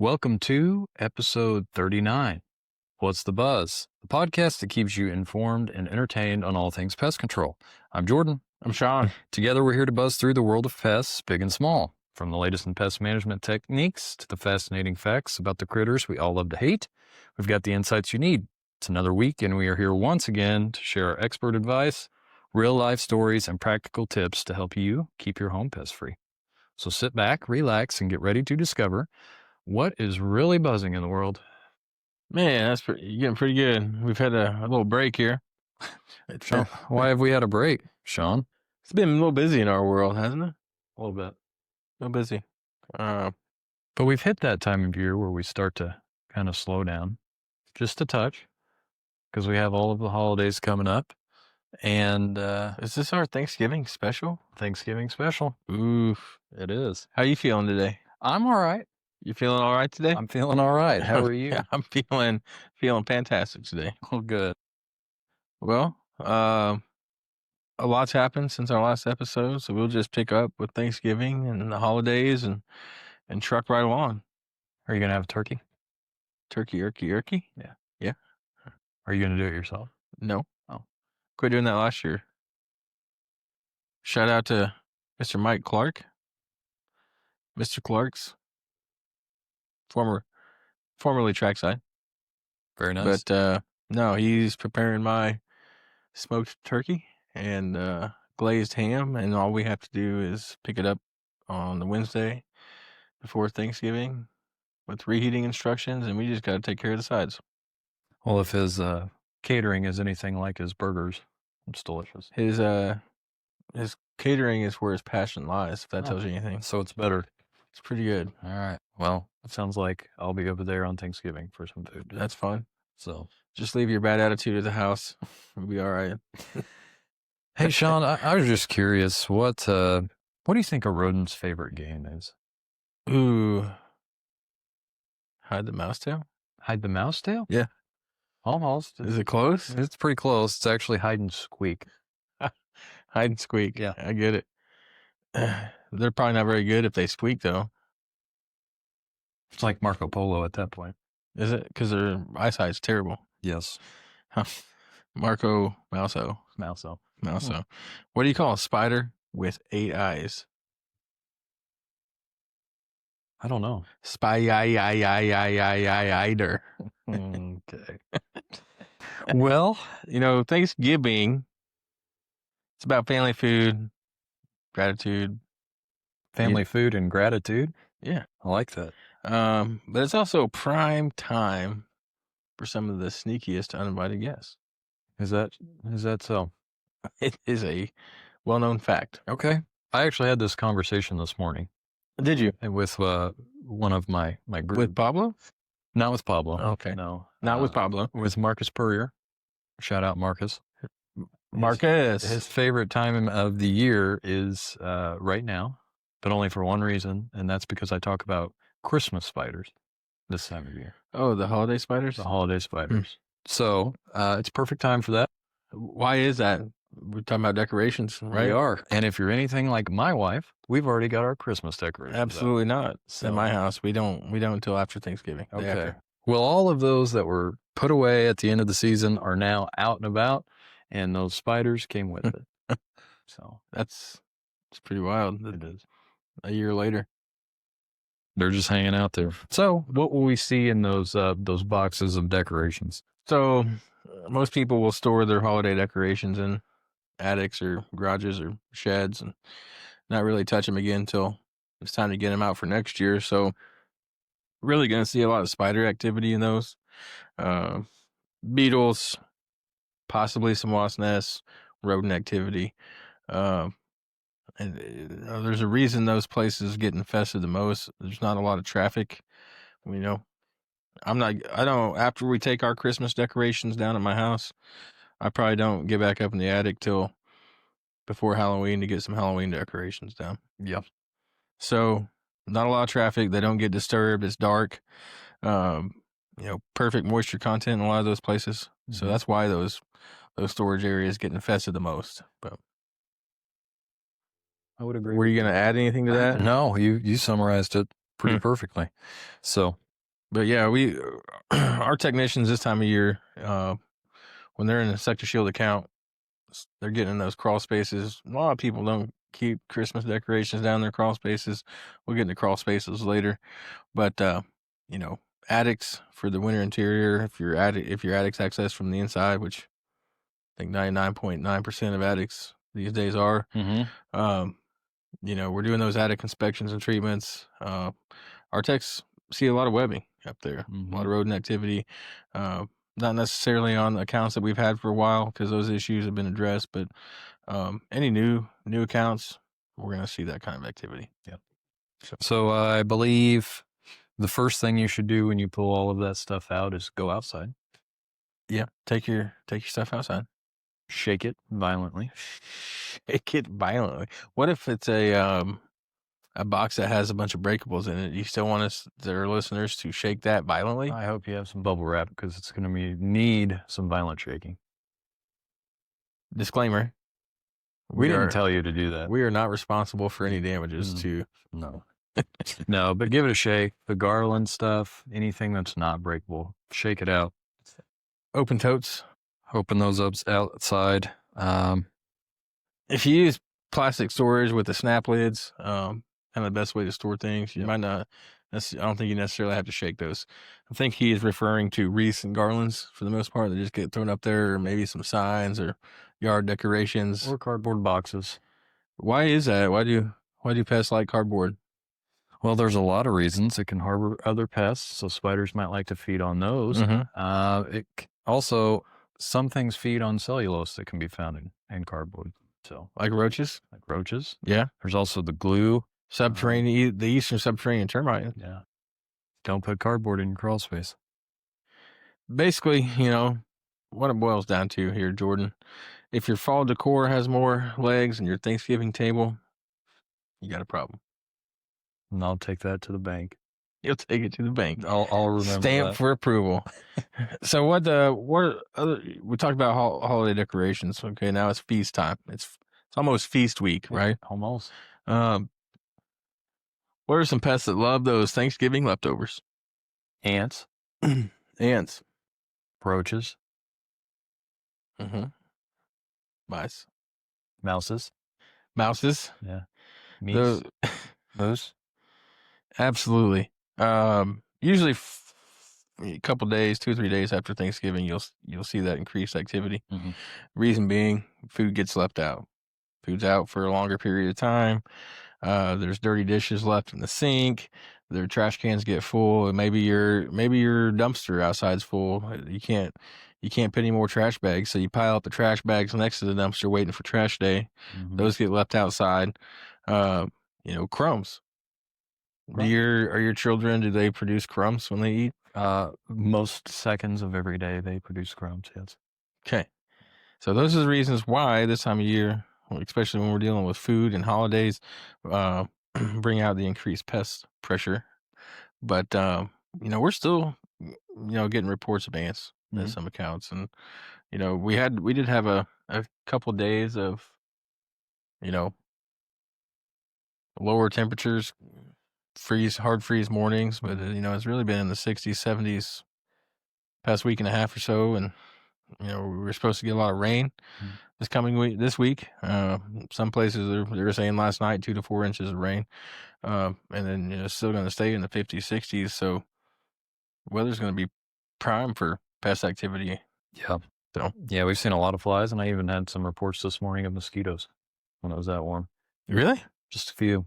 Welcome to episode 39. What's the Buzz? The podcast that keeps you informed and entertained on all things pest control. I'm Jordan. I'm Shawn. Together, we're here to buzz through the world of pests, big and small. From the latest in pest management techniques to the fascinating facts about the critters we all love to hate, we've got the insights you need. It's another week, and we are here once again to share our expert advice, real-life stories, and practical tips to help you keep your home pest-free. So sit back, relax, and get ready to discover what is really buzzing in the world. Man, you're getting pretty good. We've had a little break here. Shawn, why have we had a break, Shawn? It's been a little busy in our world, hasn't it? A little bit. A little busy. But we've hit that time of year where we start to kind of slow down just a touch because we have all of the holidays coming up. And is this our Thanksgiving special? Thanksgiving special. Oof. It is. How you feeling today? I'm all right. You feeling all right today? I'm feeling all right. How are you? Yeah, I'm feeling fantastic today. Oh, good. Well, a lot's happened since our last episode, so we'll just pick up with Thanksgiving and the holidays and truck right along. Are you going to have a turkey? Turkey? Yeah. Yeah. Are you going to do it yourself? No. Oh. Quit doing that last year. Shout out to Mr. Mike Clark. Mr. Clark's formerly trackside. Very nice. But no, he's preparing my smoked turkey and glazed ham, and all we have to do is pick it up on the Wednesday before Thanksgiving with reheating instructions, and we just got to take care of the sides. Well, if his catering is anything like his burgers, it's delicious. His catering is where his passion lies, if that tells you anything. So it's better. It's pretty good. All right. Well, it sounds like I'll be over there on Thanksgiving for some food. That's fun. So just leave your bad attitude at the house. We'll be all right. Hey, Shawn, I was just curious. What do you think a rodent's favorite game is? Ooh. Hide the mouse tail? Hide the mouse tail? Yeah. Almost. Is it close? It's pretty close. It's actually hide and squeak. Hide and squeak. Yeah. I get it. They're probably not very good if they squeak, though. It's like Marco Polo at that point. Is it? Because their eyesight's terrible. Yes. Marco Mouso. Mouso. What do you call a spider with 8 eyes? I don't know. Spider. Okay. Well, Thanksgiving, it's about family food, gratitude. Family food and gratitude. Yeah. I like that. But it's also prime time for some of the sneakiest uninvited guests. Is that so? It is a well-known fact. Okay. I actually had this conversation this morning. Did you? With one of my group. With Pablo? Not with Pablo. Okay. No. Not with Pablo. With Marcus Purrier. Shout out Marcus. Marcus. His favorite time of the year is right now, but only for one reason, and that's because I talk about Christmas spiders this time of year. Oh, the holiday spiders? The holiday spiders. So it's perfect time for that. Why is that? We're talking about decorations, right? We are. And if you're anything like my wife, we've already got our Christmas decorations. Absolutely not. So, in my house, we don't until after Thanksgiving. Okay. After. Well, all of those that were put away at the end of the season are now out and about, and those spiders came with it. So it's pretty wild. It is. A year later. They're just hanging out there. So what will we see in those boxes of decorations? So most people will store their holiday decorations in attics or garages or sheds and not really touch them again until it's time to get them out for next year. So really going to see a lot of spider activity in those. Beetles, possibly some wasp nests, rodent activity. And there's a reason those places get infested the most. There's not a lot of traffic. After we take our Christmas decorations down at my house, I probably don't get back up in the attic till before Halloween to get some Halloween decorations down. Yep. So not a lot of traffic. They don't get disturbed. It's dark. Perfect moisture content in a lot of those places. Mm-hmm. So that's why those storage areas get infested the most. But I would agree. Were you going to add anything to that? No, you summarized it pretty perfectly. So But yeah, we our technicians this time of year, when they're in a sector shield account, they're getting in those crawl spaces. A lot of people don't keep Christmas decorations down their crawl spaces. We'll get into crawl spaces later, but you know, attics for the winter interior. If your attics access from the inside, which I think 99.9% of attics these days are, you know, we're doing those attic inspections and treatments. Our techs see a lot of webbing up there, a lot of rodent activity. Not necessarily on accounts that we've had for a while because those issues have been addressed, but any new accounts, we're going to see that kind of activity. Yep. So I believe the first thing you should do when you pull all of that stuff out is go outside. Yeah, take your stuff outside. Shake it violently. Shake it violently. What if it's a box that has a bunch of breakables in it? You still want us, their listeners, to shake that violently? I hope you have some bubble wrap because it's going to need some violent shaking. Disclaimer. We didn't tell you to do that. We are not responsible for any damages to... No. No, but give it a shake. The garland stuff, anything that's not breakable, shake it out. Open totes. Open those up outside. If you use plastic storage with the snap lids, kind of the best way to store things, you might not... I don't think you necessarily have to shake those. I think he is referring to wreaths and garlands for the most part. They just get thrown up there, or maybe some signs or yard decorations. Or cardboard boxes. Why is that? Why do pests like cardboard? Well, there's a lot of reasons. It can harbor other pests, so spiders might like to feed on those. Also, some things feed on cellulose that can be found in cardboard. So, like roaches? Like roaches. Yeah. There's also the glue. Subterranean, the eastern subterranean termite. Yeah. Don't put cardboard in your crawl space. Basically, you know, what it boils down to here, Jordan, if your fall decor has more legs than your Thanksgiving table, you got a problem. And I'll take that to the bank. You'll take it to the bank. I'll remember Stamp that. for approval. So what other, we talked about holiday decorations. Okay, now it's feast time. It's almost feast week, right? Almost. What are some pests that love those Thanksgiving leftovers? Ants. Ants. Roaches. Mice. Mouses. Mouses. Yeah. Meese. Moose. Absolutely. Usually a couple days, 2 or 3 days after Thanksgiving, you'll see that increased activity. Reason being, food gets left out. Food's out for a longer period of time. There's dirty dishes left in the sink. Their trash cans get full. And maybe your dumpster outside's full. You can't put any more trash bags, so you pile up the trash bags next to the dumpster waiting for trash day. Those get left outside. Crumbs. Are your children, do they produce crumbs when they eat? Most seconds of every day they produce crumbs, yes. Okay. So those are the reasons why this time of year, especially when we're dealing with food and holidays, bring out the increased pest pressure. But, we're still, getting reports of ants in some accounts. And, we did have a couple days of, lower temperatures, hard freeze mornings, but it's really been in the 60s, 70s past week and a half or so. And, we were supposed to get a lot of rain this week. Some places they were saying last night 2 to 4 inches of rain. And then, it's still going to stay in the 50s, 60s. So weather's going to be prime for pest activity. Yeah. So, yeah, we've seen a lot of flies, and I even had some reports this morning of mosquitoes when it was that warm. Really? Just a few.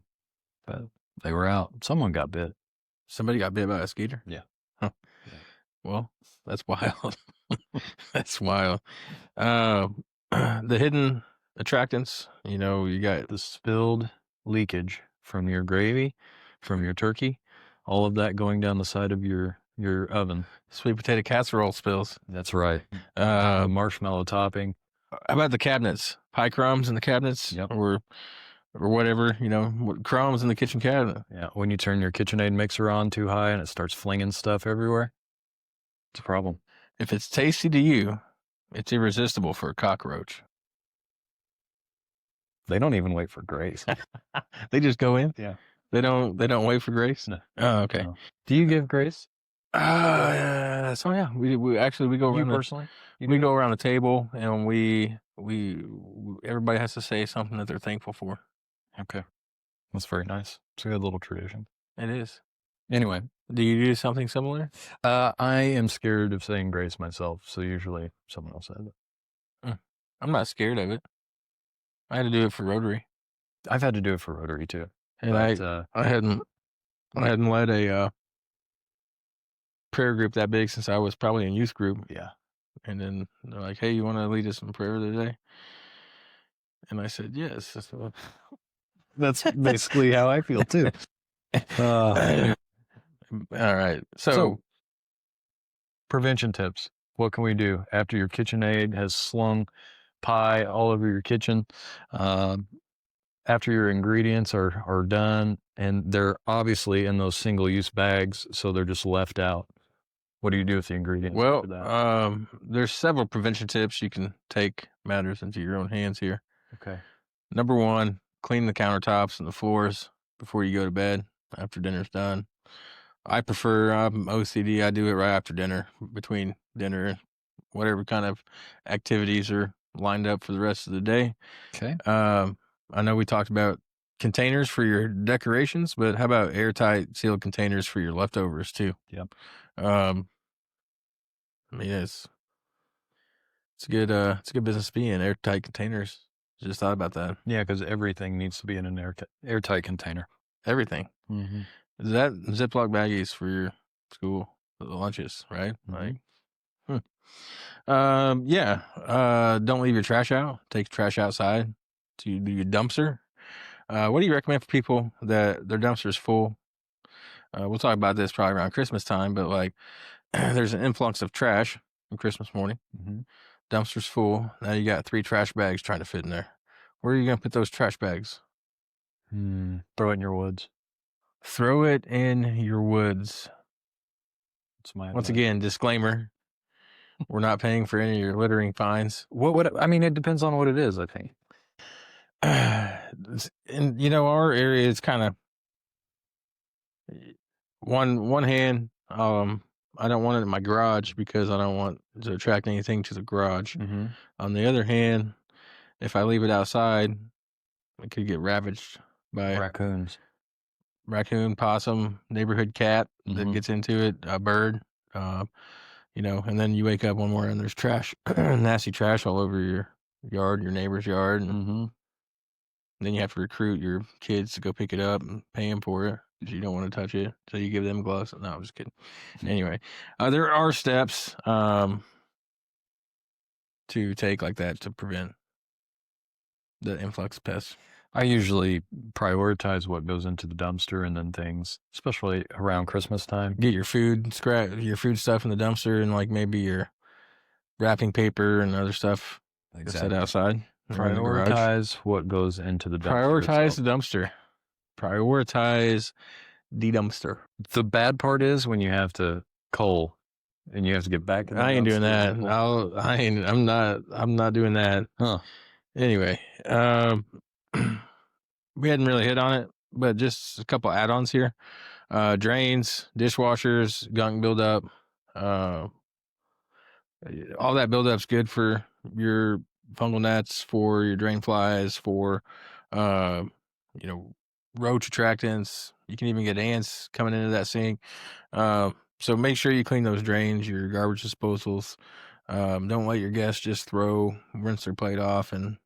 But they were out. Someone got bit. Somebody got bit by a skeeter? Yeah. Huh. Yeah. Well, that's wild. That's wild. The hidden attractants, you got the spilled leakage from your gravy, from your turkey, all of that going down the side of your oven. Sweet potato casserole spills. That's right. Marshmallow topping. How about the cabinets? Pie crumbs in the cabinets? Yep. Or whatever, crumbs in the kitchen cabinet. Yeah, when you turn your KitchenAid mixer on too high and it starts flinging stuff everywhere, it's a problem. If it's tasty to you, it's irresistible for a cockroach. They don't even wait for grace. They just go in? Yeah. They don't wait for grace? No. Oh, okay. No. Do you give grace? So yeah, we actually we go You around personally? we go around the table and we everybody has to say something that they're thankful for. Okay. That's very nice. It's a good little tradition. It is. Anyway, Do you do something similar? I am scared of saying grace myself, so usually someone else says it. I'm not scared of it. I had to do it for Rotary, I've had to do it for Rotary too. and But, I hadn't led a prayer group that big since I was probably in youth group. yeah. And then they're like, "Hey, you want to lead us in prayer today?" And I said, "Yes." That's basically how I feel too. All right. So, prevention tips. What can we do after your KitchenAid has slung pie all over your kitchen? After your ingredients are done, and they're obviously in those single-use bags, so they're just left out. What do you do with the ingredients after that? Well, there's several prevention tips you can take matters into your own hands here. Okay. Number one, clean the countertops and the floors before you go to bed after dinner's done. I'm OCD. I do it right after dinner, between dinner and whatever kind of activities are lined up for the rest of the day. Okay. I know we talked about containers for your decorations, but how about airtight sealed containers for your leftovers too? Yep. I mean, it's a good business to be in. Airtight containers. Just thought about that. Yeah, because everything needs to be in an airtight container. Everything. Mm-hmm. Is that Ziploc baggies for your school lunches, right? Mm-hmm. Like, yeah. Don't leave your trash out. Take trash outside to do your dumpster. What do you recommend for people that their dumpster's full? We'll talk about this probably around Christmas time, but like there's an influx of trash on Christmas morning. Mm-hmm. Dumpster's full. Now you got 3 trash bags trying to fit in there. Where are you going to put those trash bags? Throw it in your woods. Throw it in your woods. That's my Once advice. again, disclaimer. We're not paying for any of your littering fines. I mean, it depends on what it is, I think. And our area is kind of one hand. I don't want it in my garage because I don't want to attract anything to the garage. Mm-hmm. On the other hand, if I leave it outside, it could get ravaged by Raccoons. Raccoon, possum, neighborhood cat that Mhm. gets into it, a bird, and then you wake up one morning and there's trash, nasty trash all over your yard, your neighbor's yard, and Mm-hmm. then you have to recruit your kids to go pick it up and pay them for it because you don't want to touch it. So you give them gloves. No, I'm just kidding. Anyway, there are steps to take like that to prevent the influx of pests. I usually prioritize what goes into the dumpster and then things, especially around Christmas time. Get your food stuff in the dumpster, and like maybe your wrapping paper and other stuff set outside. Or in the garage. Prioritize what goes into the dumpster. Prioritize itself. the dumpster. Prioritize the dumpster. The bad part is when you have to cull and you have to get back in the I ain't doing dumpster. that. I'm not doing that. Huh. Anyway, we hadn't really hit on it, but just a couple add-ons here. Drains, dishwashers, gunk buildup. All that buildup's good for your fungal gnats, for your drain flies, for roach attractants. You can even get ants coming into that sink. So make sure you clean those drains, your garbage disposals. Don't let your guests just rinse their plate off and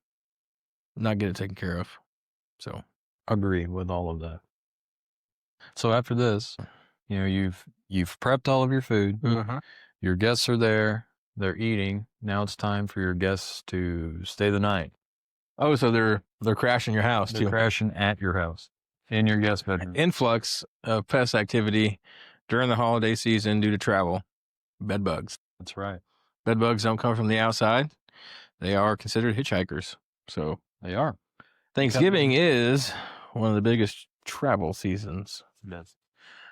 not get it taken care of. So agree with all of that. So after this, you've prepped all of your food. Your guests are there. They're eating. Now it's time for your guests to stay the night. Oh, so they're crashing your house They're too. crashing at your house in your guest bedroom. Influx of pest activity during the holiday season due to travel. Bed bugs. That's right. Bed bugs don't come from the outside. They are considered hitchhikers. So They are. Thanksgiving is one of the biggest travel seasons. Yes.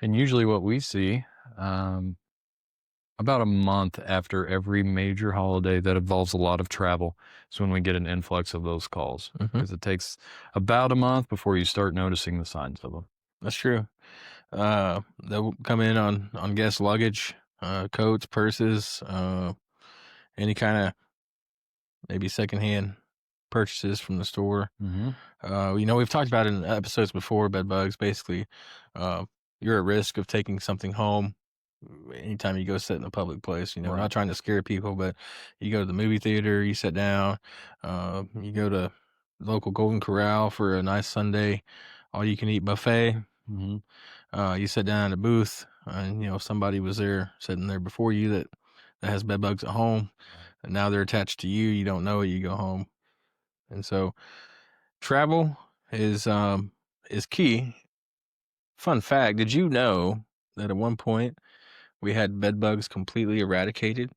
And usually what we see, about a month after every major holiday that involves a lot of travel is when we get an influx of those calls, because it takes about a month before you start noticing the signs of them. That's true. They'll come in on guest luggage, coats, purses, any kind of maybe secondhand purchases from the store. We've talked about it in episodes before, bed bugs. Basically, uh, you're at risk of taking something home anytime you go sit in a public place. We're Right. not trying to scare people, but you go to the movie theater, you sit down, you go to local Golden Corral for a nice Sunday, all you can eat buffet. You sit down at a booth, and somebody was there sitting there before you that has bed bugs at home, and now they're attached to you. You don't know it. You go home, and so travel is key. Fun fact: did you know that at one point we had bed bugs completely eradicated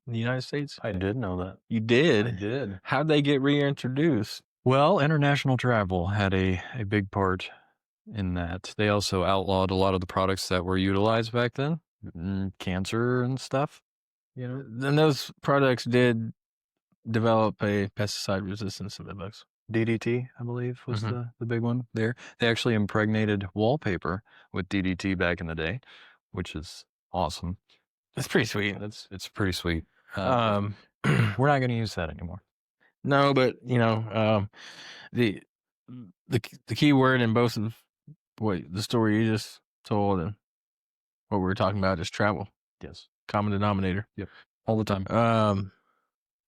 in the United States? I did know that. You did? I did. How'd they get reintroduced? Well, international travel had a big part in that. They also outlawed a lot of the products that were utilized back then, cancer and stuff. Then those products did develop a pesticide resistance to bed bugs. DDT, I believe, was Mhm. the big one there. They actually impregnated wallpaper with DDT back in the day, which is awesome. That's pretty sweet. It's pretty sweet. Um, We're not going to use that anymore. no, but the the key word in both of what the story you just told and what we were talking about is travel. Yes. Common denominator. Yep. All the time.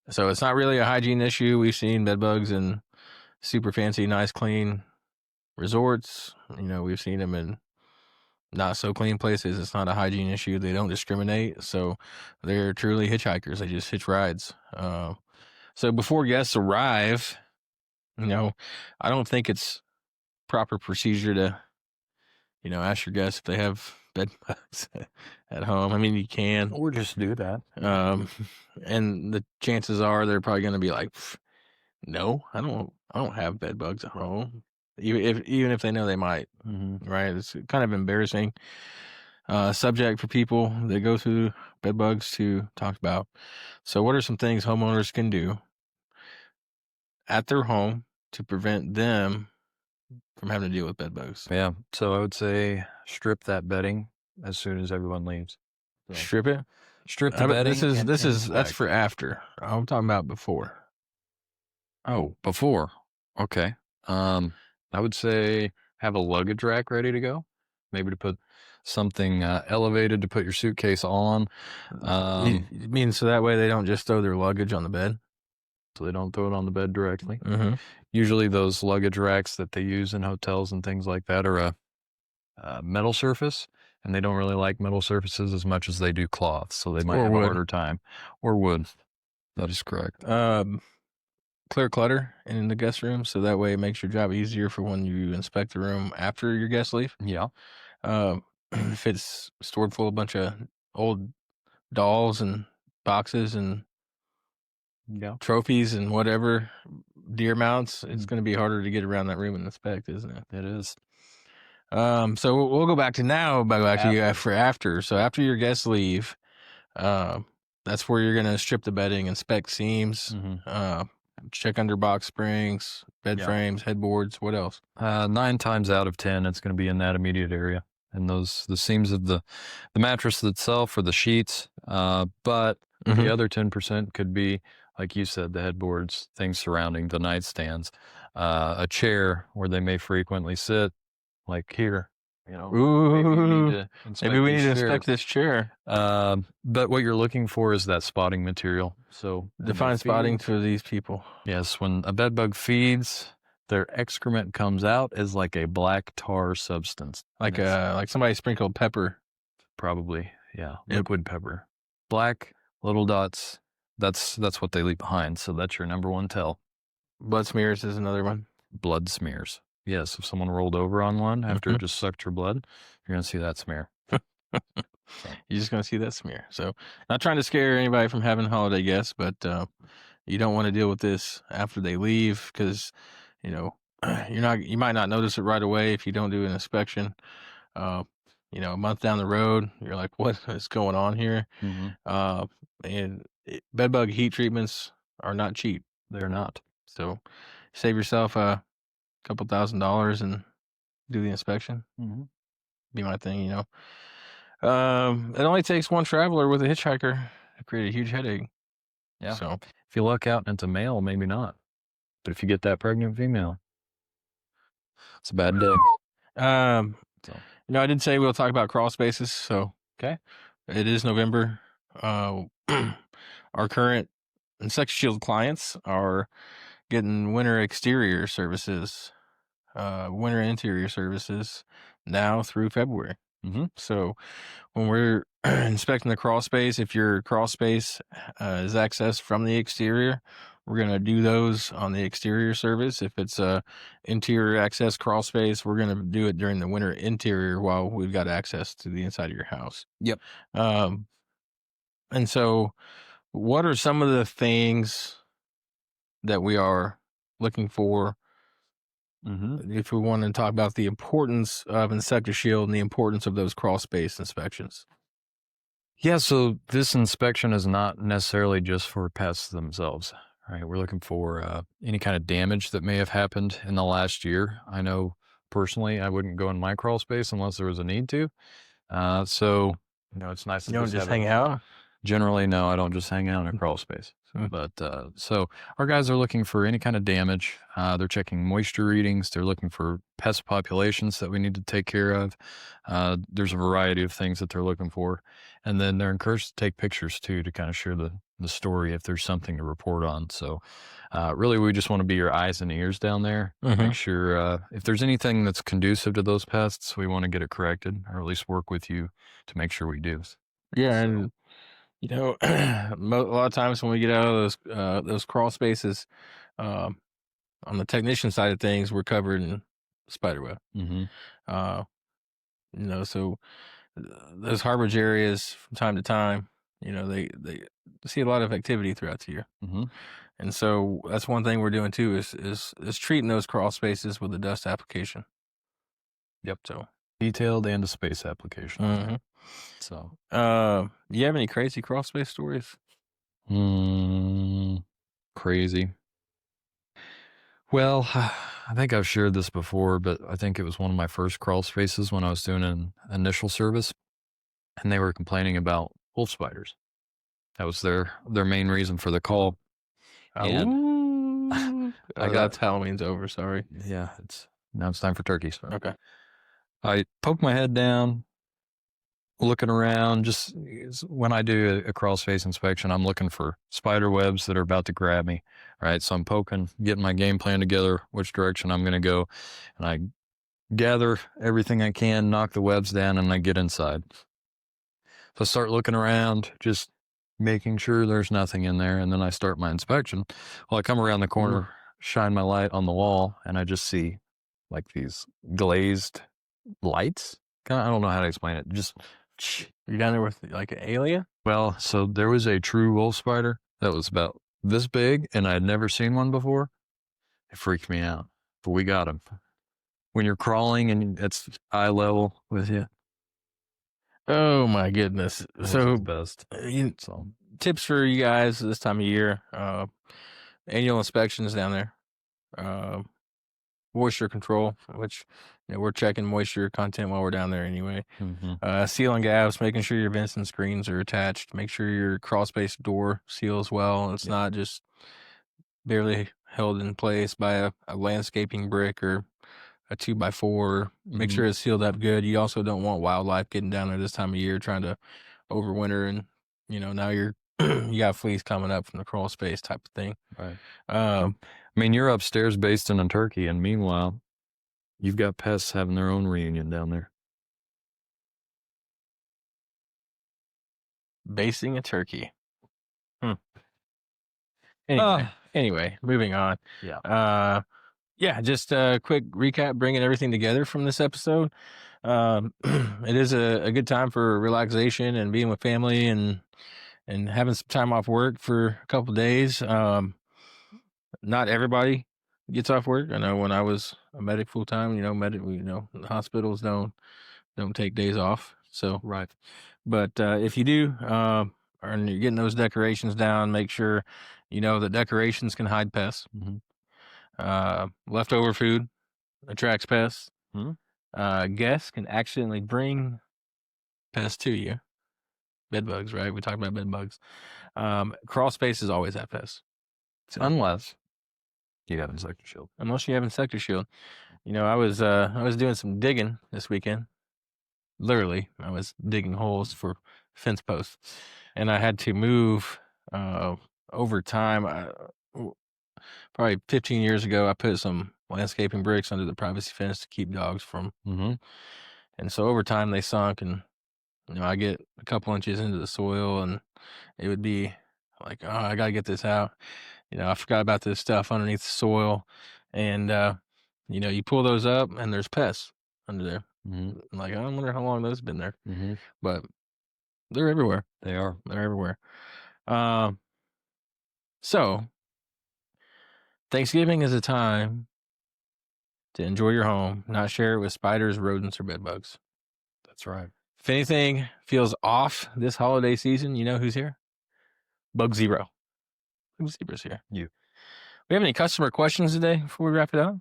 So it's not really a hygiene issue. We've seen bed bugs in super fancy, nice, clean resorts. We've seen them in not so clean places. It's not a hygiene issue. They don't discriminate. So they're truly hitchhikers. They just hitch rides. So before guests arrive, I don't think it's proper procedure to, ask your guests if they have bed bugs at home. I mean, you can. Or just do that. And the chances are they're probably going to be like, no, I don't have bed bugs at home. Even if they know they might, right? It's kind of embarrassing subject for people that go through bed bugs to talk about. So, what are some things homeowners can do at their home to prevent them from having to deal with bed bugs? Yeah. So I would say strip that bedding as soon as everyone leaves. So Strip it. strip the bedding. That's for after. I'm talking about before. Oh, before. Okay. I would say have a luggage rack ready to go. Maybe to put something elevated to put your suitcase on. You mean so that way they don't just throw their luggage on the bed? So they don't throw it on the bed directly. Mm-hmm. Usually those luggage racks that they use in hotels and things like that are a metal surface, and they don't really like metal surfaces as much as they do cloth. So they might Or have wood. a harder time. Or wood. That is correct. Clear clutter in the guest room, so that way it makes your job easier for when you inspect the room after your guests leave. Yeah. If it's stored full of a bunch of old dolls and boxes and trophies and whatever, deer mounts, it's going to be harder to get around that room and inspect, isn't it? It is. So we'll go back to now, back to you for after. So after your guests leave, that's where you're going to strip the bedding, inspect seams, check under box springs, bed frames, headboards. What else? 9 times out of 10, it's going to be in that immediate area, and the seams of the mattress itself or the sheets. But the other 10% could be, like you said, the headboards, things surrounding the nightstands, a chair where they may frequently sit, like here. Ooh, maybe we need to inspect this chair. But what you're looking for is that spotting material. So define spotting for these people. Yes, when a bed bug feeds, their excrement comes out as like a black tar substance. Like somebody sprinkled pepper. Probably, yeah. Liquid pepper. Black little dots. That's what they leave behind. So that's your number one tell. Blood smears is another one. Blood smears. Yes, if someone rolled over on one after it just sucked your blood, you're going to see that smear. You're just going to see that smear. So not trying to scare anybody from having holiday guests, but you don't want to deal with this after they leave because, you might not notice it right away if you don't do an inspection. A month down the road, you're like, what is going on here? And bed bug heat treatments are not cheap. They're not. So save yourself a couple $1,000s and do the inspection. be my thing, you know. It only takes one traveler with a hitchhiker to create a huge headache. Yeah. So If you luck out and it's a male, maybe not. But if you get that pregnant female, it's a bad day. So you know, I did say we'll talk about crawl spaces. So okay. it is November. Our current Insect Shield clients are getting winter exterior services, winter interior services now through February. Mm-hmm. So when we're inspecting the crawl space, if your crawl space is accessed from the exterior, we're going to do those on the exterior service. If it's a interior access crawl space, we're going to do it during the winter interior while we've got access to the inside of your house. Yep. And so what are some of the things that we are looking for if we want to talk about the importance of Insector Shield and the importance of those crawl space inspections? Yeah, so this inspection is not necessarily just for pests themselves, right? We're looking for any kind of damage that may have happened in the last year. I know personally I wouldn't go in my crawl space unless there was a need to. So, it's nice to You don't just just have hang out? Generally, no, I don't just hang out in a crawl space. But so our guys are looking for any kind of damage. They're checking moisture readings. They're looking for pest populations that we need to take care of. There's a variety of things that they're looking for. And then they're encouraged to take pictures too to kind of share the story if there's something to report on. So really, we just want to be your eyes and ears down there. Make sure if there's anything that's conducive to those pests, we want to get it corrected or at least work with you to make sure we do. Yeah, and you know, a lot of times when we get out of those crawl spaces, on the technician side of things, we're covered in spider web. You know, so those harborage areas from time to time, you know, they see a lot of activity throughout the year, and so that's one thing we're doing too is treating those crawl spaces with a dust application. Yep. So detailed and a space application. So, you have any crazy crawl space stories? Crazy. Well, I think I've shared this before, but I think it was one of my first crawl spaces when I was doing an initial service, and they were complaining about wolf spiders. That was their main reason for the call. And I got Halloween's over. Sorry. Yeah, now it's time for turkeys. Okay. I poke my head down, looking around. Just when I do a crawl space inspection, I'm looking for spider webs that are about to grab me, right? So I'm poking, getting my game plan together, which direction I'm going to go, and I gather everything I can, knock the webs down, and I get inside. So I start looking around, just making sure there's nothing in there, and then I start my inspection. Well, I come around the corner, shine my light on the wall, and I just see like these glazed lights. I don't know how to explain it. Just you're down there with like an alien? Well, so there was a true wolf spider that was about this big, and I had never seen one before. It freaked me out, but we got him. When you're crawling and it's eye level with you. Oh my goodness! So best. Tips for you guys this time of year: annual inspections down there, moisture control, which we're checking moisture content while we're down there anyway. Sealing gaps, making sure your vents and screens are attached. Make sure your crawl space door seals well. It's not just barely held in place by a landscaping brick or a 2x4. Make sure it's sealed up good. You also don't want wildlife getting down there this time of year trying to overwinter, and now you got fleas coming up from the crawl space type of thing. Right. I mean, you're upstairs based in a turkey, and meanwhile, you've got pests having their own reunion down there. Basting a turkey. Anyway, moving on. Yeah, just a quick recap, bringing everything together from this episode. It is a good time for relaxation and being with family and having some time off work for a couple of days. Not everybody gets off work. I know when I was a medic full time, hospitals don't take days off. So right. But if you do, and you're getting those decorations down, make sure that decorations can hide pests. Leftover food attracts pests. Guests can accidentally bring pests to you. Bed bugs, right? We talked about bed bugs. Crawl spaces always have pests. So, Unless you have insect shield. unless you have insecticide shield. I was doing some digging this weekend. Literally, I was digging holes for fence posts, and I had to move over time. Probably 15 years ago, I put some landscaping bricks under the privacy fence to keep dogs from. Mm-hmm. And so over time, they sunk, and I get a couple inches into the soil, and it would be like, oh, I gotta get this out. I forgot about this stuff underneath the soil, and you pull those up, and there's pests under there. Mm-hmm. Like, I wonder how long those have been there, Mm-hmm. but they're everywhere. They are. They're everywhere. So Thanksgiving is a time to enjoy your home, not share it with spiders, rodents, or bed bugs. That's right. If anything feels off this holiday season, you know who's here? Bug Zero. Bug Zero's here. You. We have any customer questions today before we wrap it up?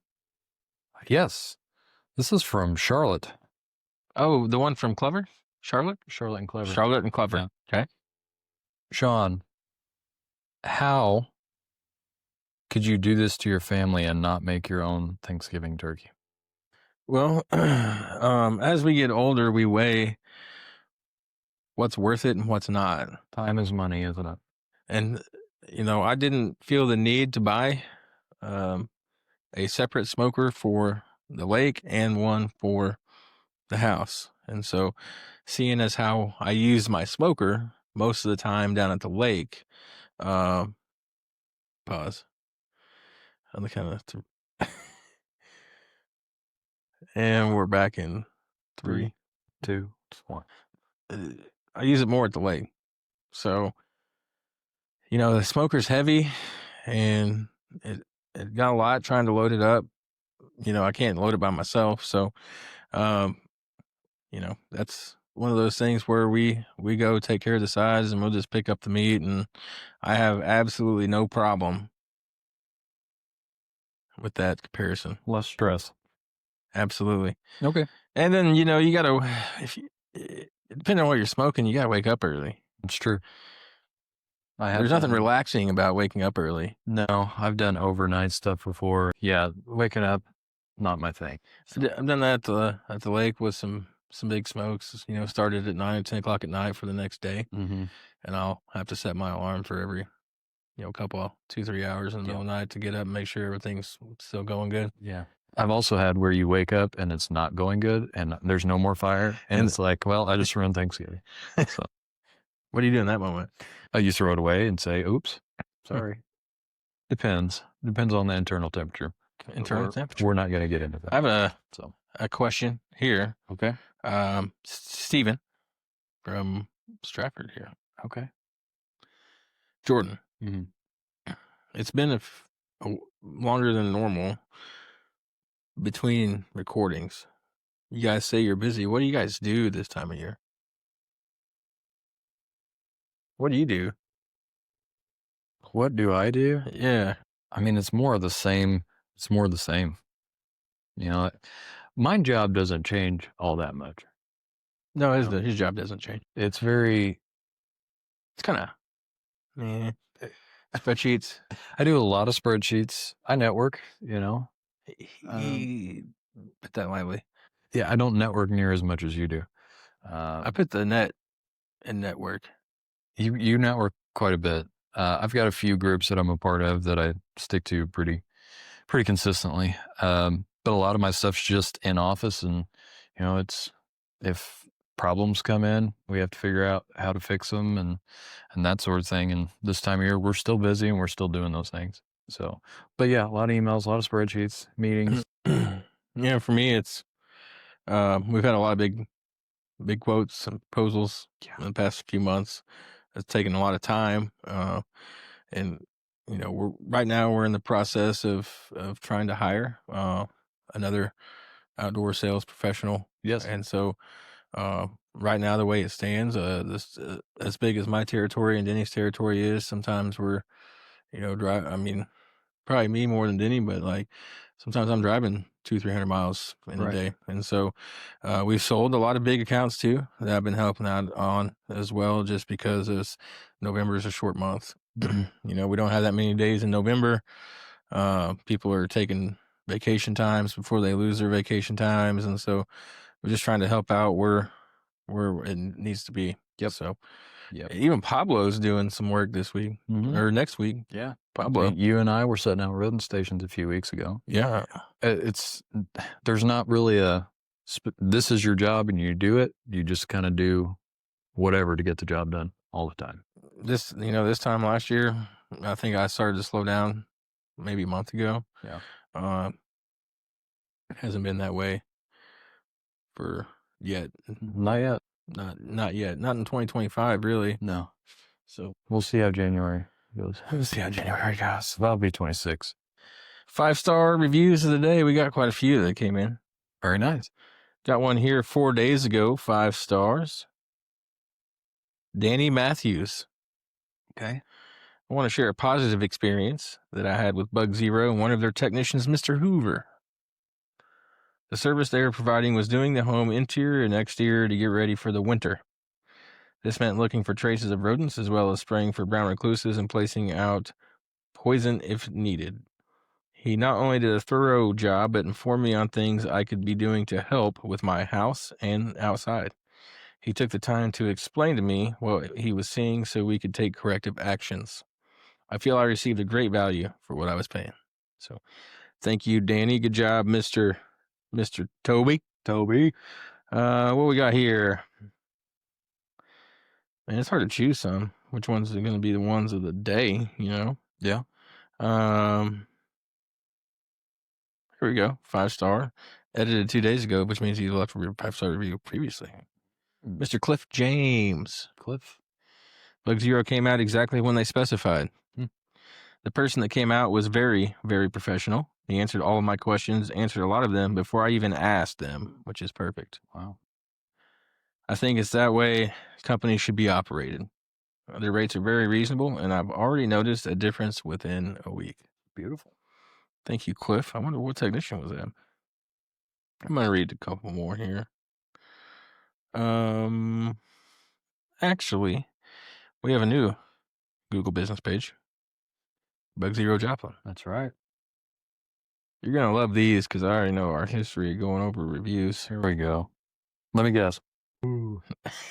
Yes. This is from Charlotte. Oh, the one from Clever? Charlotte? Charlotte and Clever. Charlotte and Clever. Yeah. Okay. Shawn, how could you do this to your family and not make your own Thanksgiving turkey? Well, as we get older, we weigh what's worth it and what's not. Time is money, isn't it? And, I didn't feel the need to buy a separate smoker for the lake and one for the house. And so, seeing as how I use my smoker most of the time down at the lake, pause. On the count of and we're back in 3, 2, 1. I use it more at the lake. So, the smoker's heavy and it got a lot trying to load it up. I can't load it by myself. So, that's one of those things where we go take care of the sides and we'll just pick up the meat, and I have absolutely no problem with that comparison. Less stress. Absolutely. Okay. And then, you gotta, depending on what you're smoking, you gotta wake up early. It's true. There's nothing relaxing about waking up early. No, I've done overnight stuff before. Yeah, waking up, not my thing. So. I've done that at the lake with some big smokes. Started at 9 or 10 o'clock at night for the next day, Mm-hmm. and I'll have to set my alarm for every, couple 2-3 hours in the middle of the night to get up and make sure everything's still going good. Yeah. I've also had where you wake up and it's not going good and there's no more fire. And it's like, well, I just ruined Thanksgiving. So what do you do in that moment? You throw it away and say, oops, sorry. Depends on the internal temperature. We're not going to get into that. I have a question here. Okay. Steven from Stratford here. Okay. Jordan. Mm-hmm. It's been longer than normal between recordings. You guys say you're busy. What do you guys do this time of year? What do you do? What do I do? Yeah. I mean, it's more of the same. It's more the same. My job doesn't change all that much. No, his job doesn't change. It's kind of spreadsheets. I do a lot of spreadsheets. I network, Put that lightly. Yeah, I don't network near as much as you do. I put the net in network. You network quite a bit. I've got a few groups that I'm a part of that I stick to pretty consistently. But a lot of my stuff's just in office, and it's if problems come in, we have to figure out how to fix them and that sort of thing. And this time of year, we're still busy and we're still doing those things. So, but yeah, a lot of emails, a lot of spreadsheets, meetings. Yeah, for me, it's we've had a lot of big quotes and proposals in the past few months. It's taken a lot of time, and right now we're in the process of trying to hire another outdoor sales professional. Yes, and so right now the way it stands, this as big as my territory and Denny's territory is, sometimes we're probably me more than Denny, but like sometimes I'm driving 200-300 miles in a Right. day. And so we've sold a lot of big accounts too that I've been helping out on as well, just because November is a short month. We don't have that many days in November. People are taking vacation times before they lose their vacation times. And so we're just trying to help out where it needs to be. Yep. So Yep. even Pablo's doing some work this week or next week. Yeah. Pablo. You and I were setting out rodent stations a few weeks ago. Yeah. There's not really this is your job and you do it. You just kind of do whatever to get the job done all the time. This time last year, I think I started to slow down maybe a month ago. Yeah. It hasn't been that way for yet. Not yet. Not yet. Not in 2025, really. No. So we'll see how January goes. We'll see how January goes. That'll be 26. 5-star reviews of the day. We got quite a few that came in. Very nice. Got one here 4 days ago, 5 stars. Danny Matthews. Okay. I want to share a positive experience that I had with Bug Zero and one of their technicians, Mr. Hoover. The service they were providing was doing the home interior and exterior to get ready for the winter. This meant looking for traces of rodents as well as spraying for brown recluses and placing out poison if needed. He not only did a thorough job, but informed me on things I could be doing to help with my house and outside. He took the time to explain to me what he was seeing so we could take corrective actions. I feel I received a great value for what I was paying. So thank you, Danny. Good job, Mr. Toby. What we got here? Man, it's hard to choose some. Which ones are going to be the ones of the day, Yeah. Here we go. 5-star. Edited 2 days ago, which means he left a 5-star review previously. Mr. Cliff James. Bug Zero came out exactly when they specified. The person that came out was very, very professional. He answered all of my questions, answered a lot of them before I even asked them, which is perfect. Wow. I think it's that way companies should be operated. Their rates are very reasonable, and I've already noticed a difference within a week. Beautiful. Thank you, Cliff. I wonder what technician was that. I'm going to read a couple more here. Actually, we have a new Google business page. Bug Zero Joplin. That's right. You're going to love these because I already know our history of going over reviews. Here we go. Let me guess. Ooh,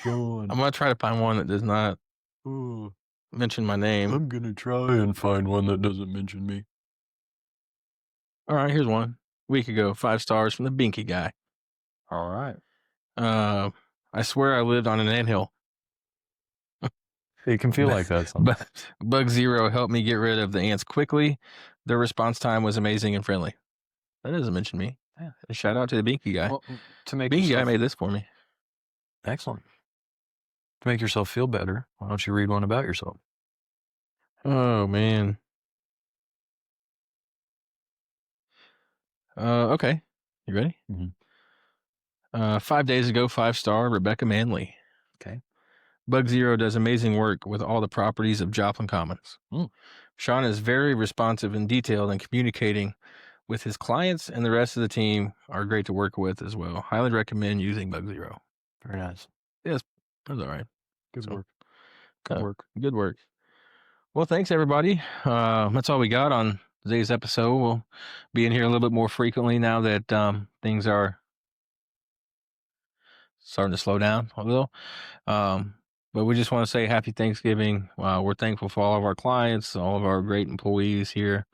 I'm going to try to find one that does not mention my name. I'm going to try and find one that doesn't mention me. All right, here's one. A week ago, 5 stars from the Binky guy. All right. I swear I lived on an anthill. It can feel like that sometimes. Bug Zero helped me get rid of the ants quickly. Their response time was amazing and friendly. That doesn't mention me. Yeah. Shout out to the Binky guy. Well, Binky guy made this for me. Excellent. To make yourself feel better, why don't you read one about yourself? Oh, man. Okay. You ready? 5 days ago, 5-star, Rebecca Manley. Okay. Bug Zero does amazing work with all the properties of Joplin Commons. Shawn is very responsive and detailed in communicating with his clients, and the rest of the team are great to work with as well. Highly recommend using Bug Zero. Very nice. Yes, that's all right. Good work. Good work. Well, thanks, everybody. That's all we got on today's episode. We'll be in here a little bit more frequently now that things are starting to slow down a little. But we just want to say happy Thanksgiving. We're thankful for all of our clients, all of our great employees here,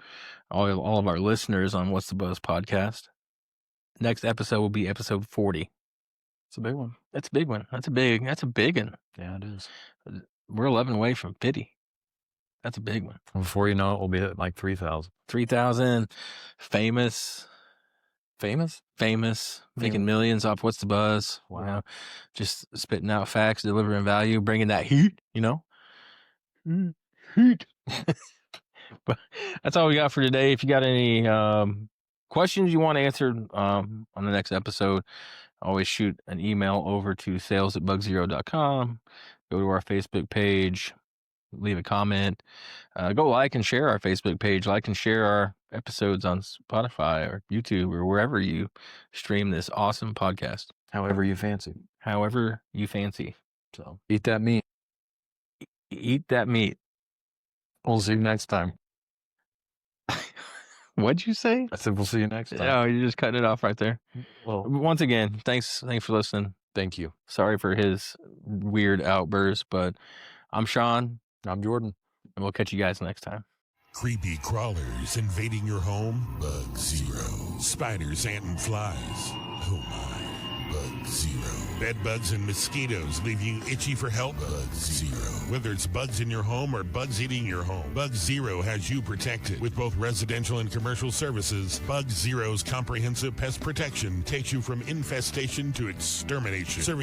all of our listeners on What's the Buzz podcast. Next episode will be episode 40. It's a big one. That's a big one. That's a big one. Yeah, it is. We're 11 away from 50. That's a big one. Before you know it, we'll be at like 3,000. 3,000. Famous. Making millions off What's the Buzz. Wow. Just spitting out facts, delivering value, bringing that heat, Heat. But that's all we got for today. If you got any questions you want answered on the next episode, always shoot an email over to sales@bugzero.com. Go to our Facebook page, leave a comment. Go like and share our Facebook page. Like and share episodes on Spotify or YouTube or wherever you stream this awesome podcast. However you fancy. However you fancy. So eat that meat. Eat that meat. We'll see you next time. What'd you say? I said we'll see you next time. Oh, you're just cutting it off right there. Well, Once again, thanks for listening. thank you. Sorry for his weird outburst, but I'm Shawn, I'm Jordan. and we'll catch you guys next time. Creepy crawlers invading your home? Bug zero. Spiders, ant, and flies? Oh my. Bug zero. Bed bugs and mosquitoes leave you itchy for help? Bug zero. Whether it's bugs in your home or bugs eating your home, Bug Zero has you protected. With both residential and commercial services, Bug Zero's comprehensive pest protection takes you from infestation to extermination. Serving